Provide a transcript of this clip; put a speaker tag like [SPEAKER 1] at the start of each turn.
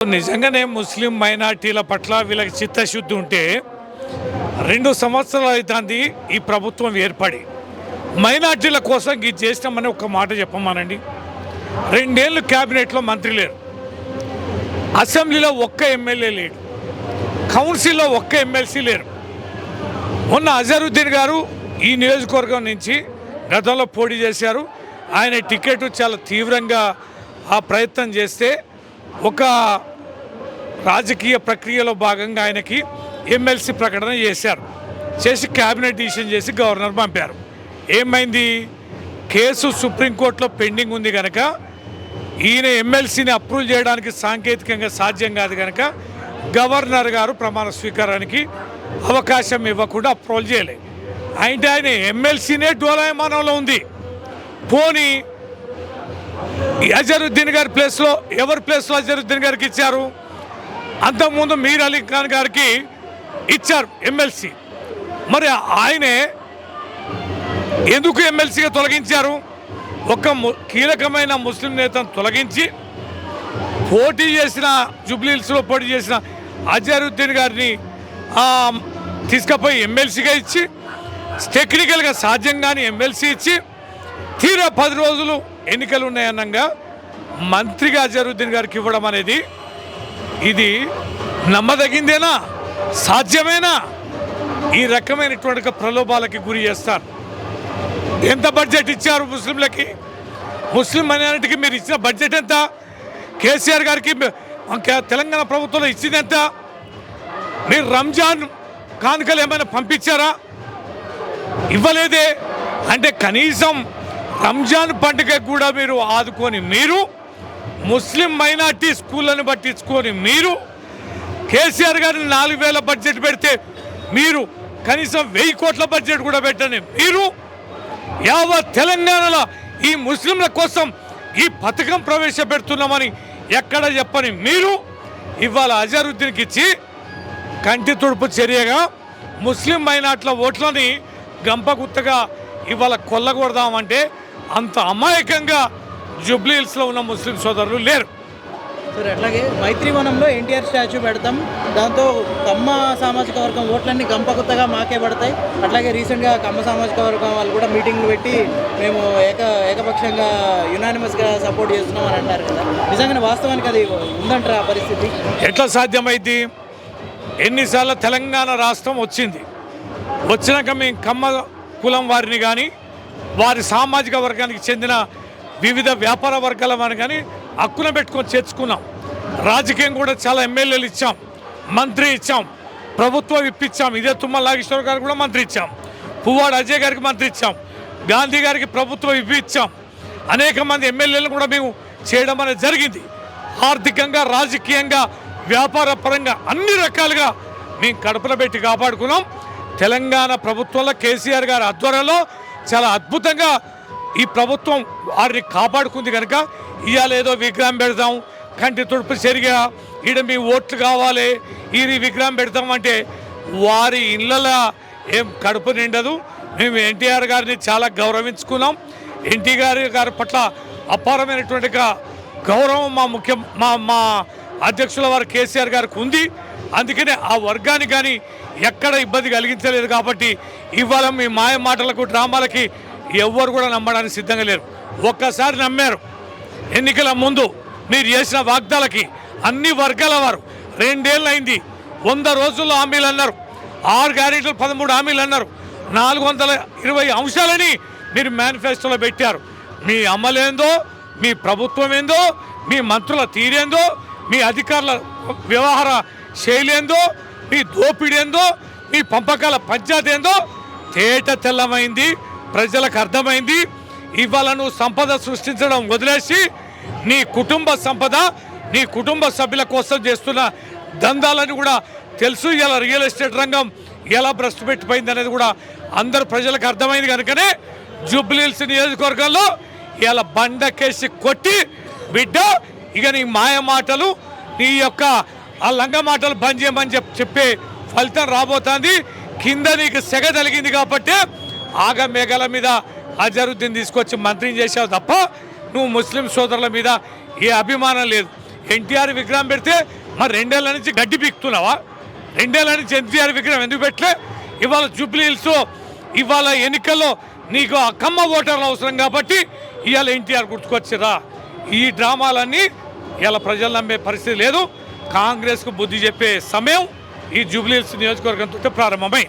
[SPEAKER 1] నిజంగానే ముస్లిం మైనార్టీల పట్ల వీళ్ళకి చిత్తశుద్ధి ఉంటే 2 సంవత్సరాలు అవుతుంది ఈ ప్రభుత్వం ఏర్పడి మైనార్టీల కోసం ఇది చేసినామని ఒక మాట చెప్పమానండి. 2 ఏళ్ళు క్యాబినెట్లో మంత్రి లేరు, అసెంబ్లీలో ఒక్క ఎమ్మెల్యే లేడు, కౌన్సిల్లో ఒక్క ఎమ్మెల్సీ లేరు. మొన్న అజరుద్దీన్ గారు ఈ నియోజకవర్గం నుంచి గతంలో పోటీ చేశారు. ఆయన టికెట్ చాలా తీవ్రంగా ఆ ప్రయత్నం చేస్తే ఒక రాజకీయ ప్రక్రియలో భాగంగా ఆయనకి ఎమ్మెల్సీ ప్రకటన చేసి క్యాబినెట్ డిసిషన్ చేసి గవర్నర్ పంపారు. ఏమైంది? కేసు సుప్రీంకోర్టులో పెండింగ్ ఉంది కనుక ఈయన ఎమ్మెల్సీని అప్రూవ్ చేయడానికి సాంకేతికంగా సాధ్యం కాదు కనుక గవర్నర్ గారు ప్రమాణ స్వీకారానికి అవకాశం ఇవ్వకుండా అప్రూవల్ చేయలేదు. అంటే ఆయన ఎమ్మెల్సీనే డోలాయమానంలో ఉంది. పోనీ అజరుద్దీన్ గారి ప్లేస్లో ఎవరి ప్లేస్లో అజరుద్దీన్ గారికి ఇచ్చారు? అంతకుముందు మీర్ అలీ ఖాన్ గారికి ఇచ్చారు ఎమ్మెల్సీ. మరి ఆయనే ఎందుకు ఎమ్మెల్సీగా తొలగించారు? ఒక కీలకమైన ముస్లిం నేతను తొలగించి పోటీ చేసిన జూబ్లీహిల్స్లో పోటీ చేసిన అజరుద్దీన్ గారిని తీసుకుపోయి ఎమ్మెల్సీగా ఇచ్చి టెక్నికల్గా సాధ్యం కానీ ఎమ్మెల్సీ ఇచ్చి తీరా 10 రోజులు ఎన్నికలు ఉన్నాయన్నగా మంత్రిగా అజరుద్దీన్ గారికి ఇవ్వడం అనేది ఇది నమ్మదగిందేనా? సాధ్యమేనా? ఈ రకమైనటువంటి ప్రలోభాలకి గురి చేస్తారు. ఎంత బడ్జెట్ ఇచ్చారు ముస్లింలకి? ముస్లిం మైనారిటీకి మీరు ఇచ్చిన బడ్జెట్ ఎంత? కేసీఆర్ గారికి తెలంగాణ ప్రభుత్వంలో ఇచ్చింది ఎంత? మీరు రంజాన్ కానుకలు ఏమైనా పంపించారా? ఇవ్వలేదే. అంటే కనీసం రంజాన్ పండుగ కూడా మీరు ఆదుకొని మీరు ముస్లిం మైనార్టీ స్కూళ్ళని పట్టించుకొని మీరు కేసీఆర్ గారిని 4,000 బడ్జెట్ పెడితే మీరు కనీసం 1,000 కోట్ల బడ్జెట్ కూడా పెట్టని మీరు యావత్ తెలంగాణలో ఈ ముస్లింల కోసం ఈ పథకం ప్రవేశపెడుతున్నామని ఎక్కడ చెప్పని మీరు ఇవాళ అజరుద్దీన్కి ఇచ్చి కంటి తుడుపు చర్యగా ముస్లిం మైనార్టీల ఓట్లని గంపగుత్తగా ఇవాళ కొల్లగొడదామంటే అంత అమాయకంగా జూబ్లీహిల్స్లో ఉన్న ముస్లిం సోదరులు లేరు.
[SPEAKER 2] సార్ అట్లాగే మైత్రివనంలో ఎన్టీఆర్ స్టాచ్యూ పెడతాం, దాంతో కమ్మ సామాజిక వర్గం ఓట్లన్నీ గంపగుత్తగా మాకే పడతాయి. అట్లాగే రీసెంట్గా కమ్మ సామాజిక వర్గం వాళ్ళు కూడా మీటింగ్లు పెట్టి మేము ఏకపక్షంగా యునానిమస్గా సపోర్ట్ చేస్తున్నాం అని అంటారు కదా. నిజంగానే వాస్తవానికి అది ఉందంటారా ఆ పరిస్థితి?
[SPEAKER 1] ఎట్లా సాధ్యమైంది? ఎన్నిసార్లు తెలంగాణ రాష్ట్రం వచ్చినాక మేము కమ్మ కులం వారిని కానీ వారి సామాజిక వర్గానికి చెందిన వివిధ వ్యాపార వర్గాల వారిని కానీ హక్కున పెట్టుకొని చేర్చుకున్నాం. రాజకీయం కూడా చాలా ఎమ్మెల్యేలు ఇచ్చాం, మంత్రి ఇచ్చాం, ప్రభుత్వం ఇప్పించాం. ఇదే తుమ్మల నాగేశ్వర గారికి కూడా మంత్రి ఇచ్చాం, పువ్వాడ అజయ్ గారికి మంత్రి ఇచ్చాం, గాంధీ గారికి ప్రభుత్వం ఇప్పించాం. అనేక మంది ఎమ్మెల్యేలను కూడా మేము చేయడం అనేది జరిగింది. ఆర్థికంగా, రాజకీయంగా, వ్యాపార పరంగా అన్ని రకాలుగా మేము కడుపున పెట్టి కాపాడుకున్నాం. తెలంగాణ ప్రభుత్వంలో కేసీఆర్ గారి ఆధ్వర్యంలో చాలా అద్భుతంగా ఈ ప్రభుత్వం వారిని కాపాడుకుంది కనుక ఇవాళ ఏదో విగ్రహం పెడతాం, కంటి తుడుపు సరిగా ఈడ మీ ఓట్లు కావాలి, ఈ విగ్రహం పెడతామంటే వారి ఇళ్ళలో ఏం కడుపు నిండదు. మేము ఎన్టీఆర్ గారిని చాలా గౌరవించుకున్నాం. ఎన్టీఆర్ గారి పట్ల అపారమైనటువంటి గౌరవం మా అధ్యక్షుల వారు కేసీఆర్ గారికి ఉంది. అందుకనే ఆ వర్గానికి కానీ ఎక్కడ ఇబ్బంది కలిగించలేదు. కాబట్టి ఇవాళ మీ మాయ మాటలకు, డ్రామాలకి ఎవ్వరు కూడా నమ్మడానికి సిద్ధంగా లేరు. ఒక్కసారి నమ్మారు. ఎన్నికల ముందు మీరు చేసిన వాగ్దాలకి అన్ని వర్గాల వారు 2 ఏళ్ళు అయింది. 100 రోజుల్లో హామీలు అన్నారు, 6 గ్యారెంటీలు 13 హామీలు అన్నారు, 420 అంశాలని మీరు మేనిఫెస్టోలో పెట్టారు. మీ అమలేందో, మీ ప్రభుత్వం ఏందో, మీ మంత్రుల తీరేందో, మీ అధికారుల వ్యవహార శైలి ఏందో, మీ దోపిడీ ఏందో, మీ పంపకాల పంచాయతీ ఏందో తేట తెల్లమైంది. ప్రజలకు అర్థమైంది. ఇవాళ నువ్వు సంపద సృష్టించడం వదిలేసి నీ కుటుంబ సంపద, నీ కుటుంబ సభ్యుల కోసం చేస్తున్న దందాలని కూడా తెలుసు. ఇలా రియల్ ఎస్టేట్ రంగం ఎలా భ్రష్టు పెట్టిపోయింది అనేది కూడా అందరు ప్రజలకు అర్థమైంది. కనుకనే జూబ్లీహిల్స్ నియోజకవర్గంలో ఇలా బండకేసి కొట్టి బిడ్డ ఇక నీ మాయ మాటలు, నీ యొక్క ఆ లంగ మాటలు బంద్ చేయమని చెప్పే ఫలితం రాబోతుంది. కింద నీకు సెగ తగిలింది కాబట్టి ఆగ మేఘాల మీద అజరుద్దీన్ తీసుకొచ్చి మంత్రిని చేశావు తప్ప నువ్వు ముస్లిం సోదరుల మీద ఏ అభిమానం లేదు. ఎన్టీఆర్ విగ్రహం పెడితే మరి 2 ఏళ్ల నుంచి గడ్డి పీకుతున్నావా? 2 ఏళ్ల నుంచి ఎన్టీఆర్ విగ్రహం ఎందుకు పెట్టలే? ఇవాళ జూబ్లీ హిల్స్ ఇవాళ ఎన్నికల్లో నీకు ఆ కమ్మ ఓటర్లు అవసరం కాబట్టి ఇవాళ ఎన్టీఆర్ గుర్తుకొచ్చిరా. ఈ డ్రామాలన్నీ ఇలా ప్రజలు నమ్మే పరిస్థితి లేదు. కాంగ్రెస్కు బుద్ధి చెప్పే సమయం ఈ జూబ్లీ హిల్స్ నియోజకవర్గంతో ప్రారంభమై